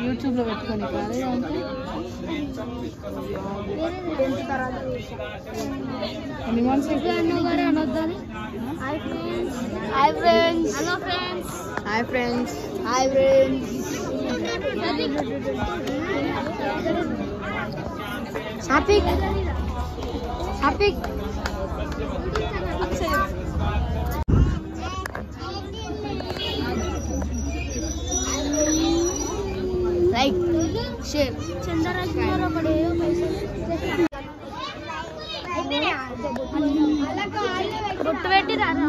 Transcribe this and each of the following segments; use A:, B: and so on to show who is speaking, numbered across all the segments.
A: YouTube లో పెట్టుకొని ఎన్ని మంత్స్ అనొద్దని. Hi friends, hello friends, hi friends, hi friends. Satvik Satvik like share Chandraraju ఒకడే గుర్తు పెట్టి రారా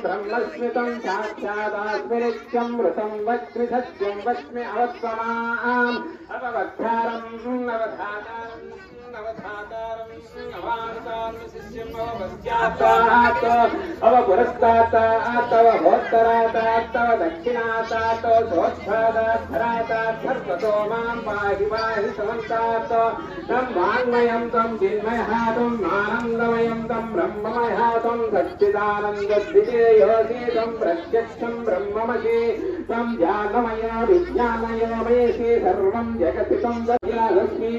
B: ब्रह्मस्मितं साक्षादास्मिनित्यं वृतं वच्मि सत्यं वच्मि अवत्वमाम् अपवद्धारं नवधातारं नवधातारं नवानुतारं शिष्यं अवपश्चात्तात् अवपुरस्तात् अवहोत्तरात् अवदक्षिणात् सोत्थादात् सर्वतो मां पाहि पाहि समन्तात् तं वाङ्मयं तं चिन्मयः तं आनन्दमयं तं ब्रह्ममयः तं सच्चिदानन्दद्वितीयोऽसि तं प्रत्यक्षं ब्रह्ममसि तं ज्ञानमयो विज्ञानमयो मयसि सर्वं जगति तं लक्ष्मी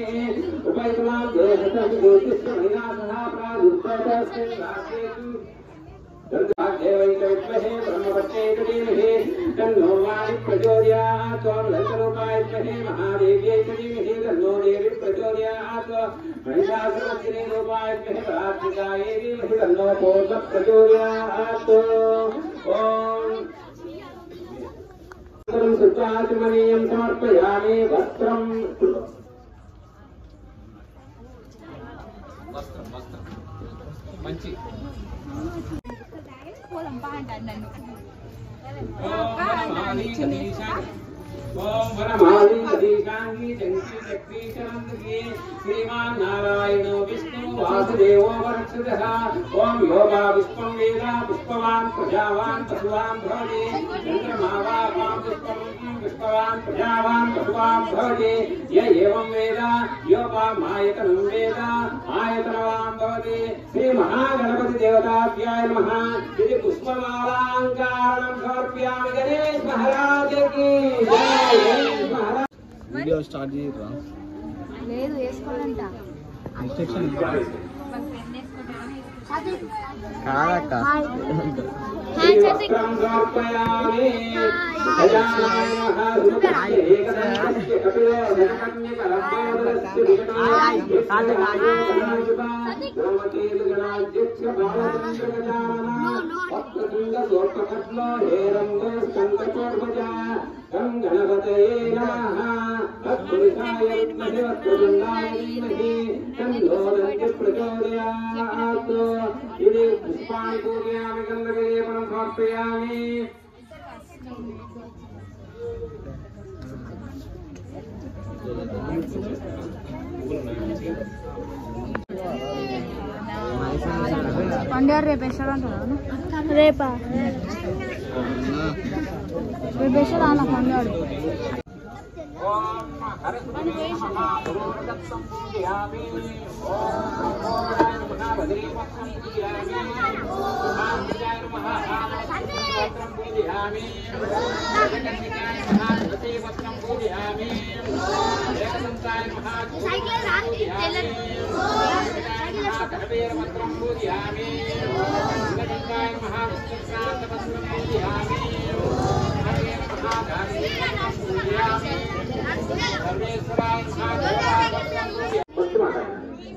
B: उपैतुमां देशतं ज्योतिष्महिनाथः प्रादुर्भवस्मिन् रात्रिं देवैकविद्महे ब्रह्मपत्नीधीमहि तन्नो वाणि प्रचोदयात् त्वं ललितरूपायद्महे महादेव्यैकधीमहि तन्नो देवी प्रचोदयात् महिषासुरवज्रेरूपायद्महे प्रार्थिकायै धीमहि तन्नो पूर्णः प्रचोदयात् ॐ सुचाचमनीयं समर्पयामि वस्त्रं మంచి ओम वरमाली अधिकांगी जंगी शक्ति चरंगी श्रीमान नारायण विष्णु वासुदेवो वरक्षदः ओम योगा पुष्पं वेदा पुष्पवान् प्रजावान् पशुवान् भवति चन्द्रमा वा पां पुष्पं पुष्पवान् प्रजावान् पशुवान् भवति य एवं वेद योगा मायतनं वेद आयतनवान् भवति श्री महागणपति देवताभ्याय नमः इति पुष्पमालालंकारं समर्पयामि गणेश महाराज की जय। वीडियो स्टार्ट చేయరా లేదు వేసుకోవాలంట ఇన్స్ట్రక్షన్ కాదక్క హాయ్ చతిక్ సమర్పయామి గజానాయ మహారుద్రాయ ఏకదంతస్య కపిలో జనకన్యకలంబోదరస్య విఘ్నాయ చతిక్ రామకేతు గణాధ్యక్ష బాలచంద్ర గజానన భక్తలింగ సోర్పకట్లో హేరంగో స్కందకోర్భజ तं गणपतये नमः तत्पुरुषाय विद्महे वक्रतुण्डाय धीमहि तन्नो दन्तिः प्रचोदयात् इति पुष्पाणि पूजयामि गन्धलेपनं समर्पयामि
A: పండుగ రేపు వేస్తాడంటారా? రేపా? రేపు వేస్తాడా అన్న పండుగ?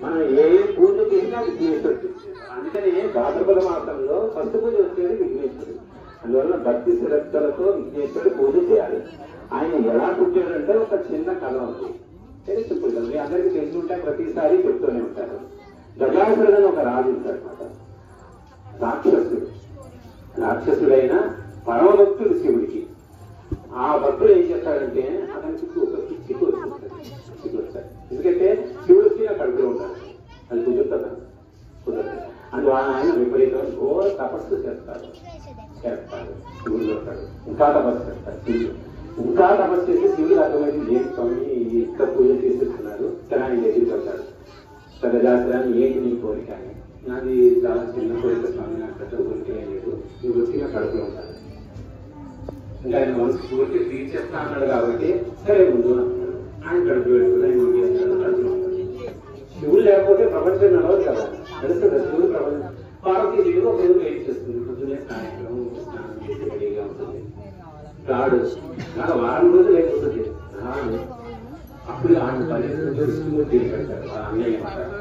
B: మనం ఏ పూజ చేసినా విఘ్నేశ్వరుడు. అందుకని భాద్రపద మాసంలో ఫస్ట్ పూజ వచ్చేది విఘ్నేశ్వరుడు. అందువల్ల భక్తి శ్రద్ధలతో విఘ్నేశ్వరుడు పూజ చేయాలి. ఆయన ఎలా పుట్టాడంటే ఒక చిన్న కథ ఉంది. సింపుల్ కదా, మీ అందరికీ తెలిసి ఉంటాయి, ప్రతిసారి చెప్తూనే ఉంటారు. గజాసురుడు అని ఒక రాజు ఉంటాడు అన్నమాట. రాక్షసుడైన పరమభక్తుడు శివుడికి. ఆ భక్తుడు ఏం చేస్తాడంటే అతనికి చిక్కు వస్తాడు. ఎందుకంటే శివుడు వచ్చి కడుపులో ఉంటాడు. అది కుదురుతుందా? కుదరదు. అందువల్ల ఆయన విపరీతం ఘోర తపస్సు చేస్తాడు. శివుడు దొరుకుతాడు. ఇంకా తపస్సు చేస్తాడు శివుడు. ఇంకా తపస్సు చేసి శివుడు అర్థమైంది లేదు స్వామి ఇంత పూజ చేసేస్తున్నాడు. కానీ ఆయన దగ్గరికి వెళ్తాడు. గజాసురాన్ని ఏంటి నీ కోరిక అని. నాది చాలా చిన్న కోరిక స్వామి, నాకు పెద్ద కోరిక లేదు. నువ్వు వచ్చిన కడుపులో ఉంటాడు. ఇంకా ఆయన మనసు పూర్తి తీర్చేస్తా అన్నాడు కాబట్టి సరే ముందు అంటున్నాడు. ఆయన కడుపు పెట్టుకుని ఆయన చేస్తాడు, కడుపులో ఉంటాడు. శివుడు లేకపోతే ప్రపంచం నడవదు కదా, నడుస్తుంది శివుడు ప్రపంచం. పార్వతీదేవి ఒక రోజు వెయిట్ చేస్తుంది. పొద్దున్నే సాయంత్రం స్నానం చేసి రెడీగా ఉంటుంది. రాడు వారం రోజులు అయిపోతుంది. అప్పుడు ఆయన పరిస్థితుల్లో విష్ణుమూర్తి పెడతాడు. అన్నయ్య అంటారు.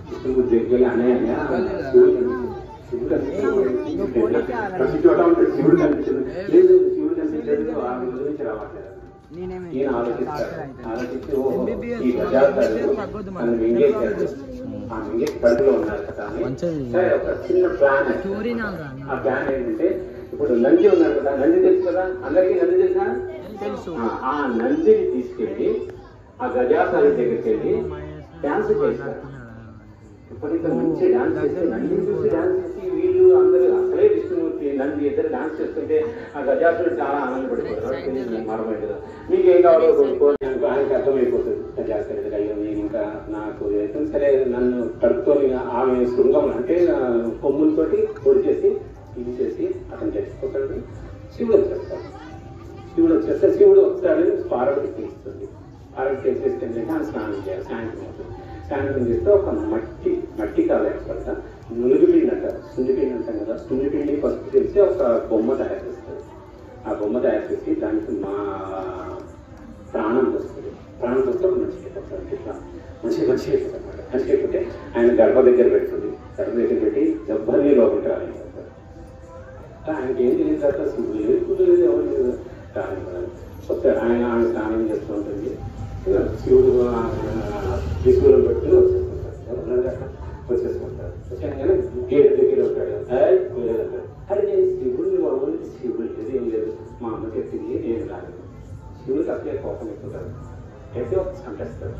B: విష్ణుమూర్తి దగ్గర అన్నయ్య ప్రతి చోట ఉంటాడు. శివుడు కనిపించదు. లేదు శివుడు కనిపించలేదు. వారం రోజుల నుంచి రావట్లేదు. ఈయన ఆలోచించి ఓహో ఈ గజాసురుడు మనం మింగేశాడు. ఆ మింగేసి కడుపులో ఉన్నారు కదా అని సరే ఒక చిన్న ప్లాన్. ఆ ప్లాన్ ఏంటంటే ఇప్పుడు నంది ఉన్నాడు కదా, నంది తెలుసు కదా అందరికీ, నంది తెలుసా? ఆ నందిని తీసుకెళ్ళి ఆ గజాసురుడి దగ్గరికి వెళ్ళి డాన్స్ చేస్తారు. ఎప్పుడైతే మంచి డాన్స్ చేస్తే నందిని చూసి డాన్స్ చేసి వీళ్ళు అందరూ అసలే విష్ణుమూర్తి నంది ఇద్దరు డాన్స్ చేస్తుంటే ఆ గజాసురుడు చాలా ఆనందపడిపోతారు. మరమైంది మీకు ఏం కావాలో కోరుకోని ఆయనకి అర్థమైపోతుంది. గజాసురుడు అయ్యో నేను ఇంకా నాకు సరే నన్ను కడుపుతోని ఆమె శృంగం అంటే కొమ్ములతోటి పొడిచేసి తీసేసి అతను చచ్చిపోతాడు. శివుడు వచ్చేస్తే శివుడు వస్తాడని పార్వతి తెలుస్తుంది. పార్వతి తెలిసేస్తే ఏంటంటే ఆయన స్నానం చేయాలి. సాయంత్రం అవుతుంది. సాయంత్రం చేస్తే ఒక మట్టి కాదు ఏర్పడతా నులుగుపిండి అంటారు. సున్నిపిండి అంటాం కదా, సున్నిపిండి ఫస్ట్ తెలిసి ఒక బొమ్మ తయారు చేస్తారు. ఆ బొమ్మ తయారు చేసి దానికి మా ప్రాణం వస్తుంది. ప్రాణం వస్తే ఒక మంచి పెట్టారు. ఇట్లా మంచి అయిపోతుంది. మంచి అయిపోతే ఆయన గర్భ దగ్గర పెడుతుంది. గర్భ దగ్గర పెట్టి జబ్బని లోపలికి రాని ఆయనకి ఏం తెలియదు తర్వాత శివుడు లేదు, పూజ లేదు, ఎవరు లేదు. రాని వస్తే ఆయన స్నానం చేస్తూ ఉంటుంది. శివుడు తీసుకుని పెట్టుకుని వచ్చేసుకుంటారు. వచ్చాక గేట్ దగ్గర ఉంటాడు. అరే నేను శివుడిని బాబు, శివుడు లేదు ఏం లేదు, మా అమ్మ చెప్పింది నేను రాలేదు. శివుడికి అట్లే కోపం ఎక్కుతాడు. అయితే ఒక చంపేస్తాడు.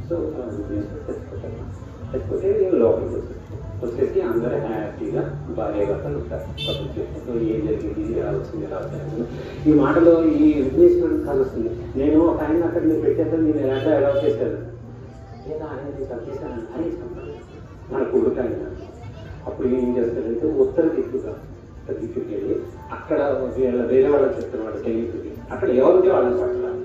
B: సో చచ్చిపోతే నేను లోపలికి వచ్చేసి అందరూ హ్యాపీగా భార్యగా ఉంటారు. పక్కన చేసుకుంటూ ఏం జరిగింది, ఎలా వచ్చింది, ఎలా వచ్చింది. ఈ మాటలో ఈ విఘ్నేశ్వరుడు కాదు వస్తుంది. నేను ఒక ఆయన అక్కడ నేను పెట్టేస్తాను, నేను ఎలా చేశాను లేదా ఆయన తప్పేశాను అని చెప్తాను మన కొడుకు ఆయన. అప్పుడు ఏం చేస్తాడంటే ఉత్తర దిక్కుకి వెళ్ళి అక్కడ వేరే వాళ్ళకి చెప్తాను. వాడు సైనికుడికి అక్కడ ఎవరుంటే వాళ్ళని పట్టాలి,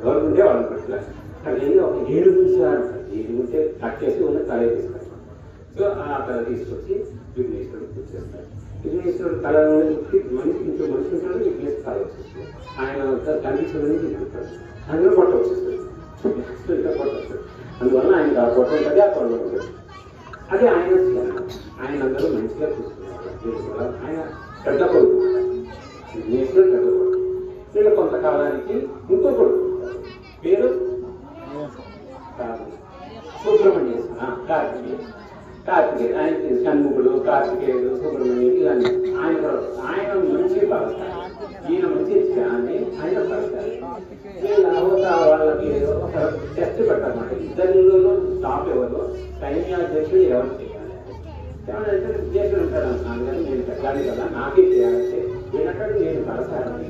B: ఎవరుంటే వాళ్ళని పట్టాలి. అక్కడ వెళ్ళి ఒక 7 నిమిషాలు ఉంటుంది. 7 ఉంటే కట్ చేసి ఉన్న తల తీసుకుంటాం. సో ఆ తల తీసుకొచ్చి విఘ్నేశ్వరుడు పూజ చేస్తారు. విఘ్నేశ్వరుడు తల మనిషి ఇంకో మనిషి ఉంటాడు. విఘ్నేశ్వరుడు తల వచ్చేస్తుంది. ఆయన కనిపించడానికి తీసుకుంటాడు. అందులో పొట్ట వచ్చేస్తుంది. పొట్ట వస్తుంది. అందువల్ల ఆయన ఆ పొట్ట ఉంటుంది, ఆ పొట్ట ఉంటుంది. అదే ఆయన ఆయన అందరూ మంచిగా చూసుకున్నారు. ఆయన పెద్ద కొడుకు విఘ్నేశ్వరుడు పెద్ద కొడుకు. వీళ్ళ కొంతకాలానికి ఇంకో కొడుకు పేరు సుబ్రహ్మణ్య కార్తికేయ. ఆయన షణ్ముఖుడు, కార్తికేయుడు, సుబ్రహ్మణ్యుడు ఇలాంటి ఆయన మంచి పడతారు. ఈయన మంచి ధ్యాన్ని ఆయన పడతారు. టెస్ట్ పెట్టాలన్నమాట. ఇద్దరిలో టాప్ ఎవరు, సైన్య అధ్యక్షుడు ఎవరు చేయాలి ఏమంటే విద్యార్థులు ఉంటారు అంటున్నాను కానీ నేను పెట్టాలి కదా నాకే చేయాలంటే నేనంటాడు నేను కడతానని.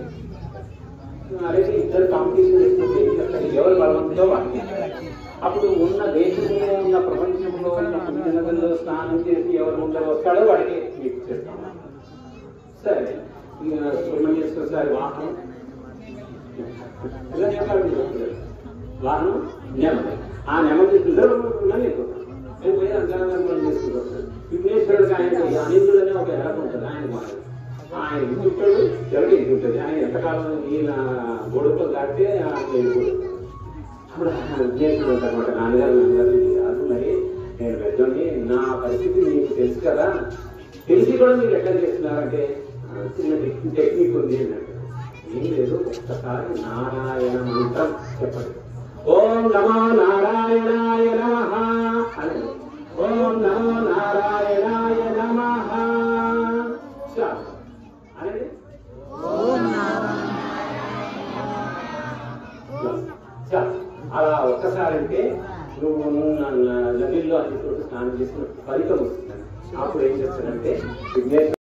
B: అలాగే ఇద్దరు కాంపిటీషన్ చేసుకుంటే ఏం చెప్తారు, ఎవరు బలవంతులో వాటి అప్పుడు ఉన్న దేశంలో ఉన్న ప్రపంచంలో ఉన్న పుణ్యనదుల్లో స్నానం చేసి ఎవరు ముందర వస్తాడో వాడికి మీకు చేస్తాము. సరే సుబ్రహ్మణ్యేశ్వర సారి వాహనం వాహనం నెమలి. ఆ నెమలి పోయి అంతరం చేసుకుంటారు. విఘ్నేశ్వరుడికి ఆయన అనిందుడు అనే ఒక ఎలక ఉంటుంది ఆయన మాట. ఆయన విద్యుత్తుడు ఎవరికి ఇది ఉంటుంది. ఆయన ఎంతకాలం ఈయన గొడుగులు దాటితే ఆయన వెళ్ళిపోతుంది. అప్పుడు విఘ్నేశ్వరుడు అంటారన్నమాట, నాన్నగారు కాదు మరి నేను పెద్దోని, నా పరిస్థితి మీకు తెలుసు కదా, తెలిసి కూడా మీరు ఎట్లా చేస్తున్నారంటే చిన్న టెక్నిక్ ఉంది అన్నట్టు. ఏం లేదు, ఒక్కసారి నారాయణ మంత్రం చెప్పండి. ఓం నమో నారాయణాయ నమః అని. ఓం నమో నారాయణాయ నమః అనేది అలా ఒక్కసారి అంటే నువ్వు నదిల్లో అన్ని చోట్ల స్నానం చేసిన ఫలితం వస్తుంది. అప్పుడు ఏం చేస్తానంటే విఘ్నేశ్వర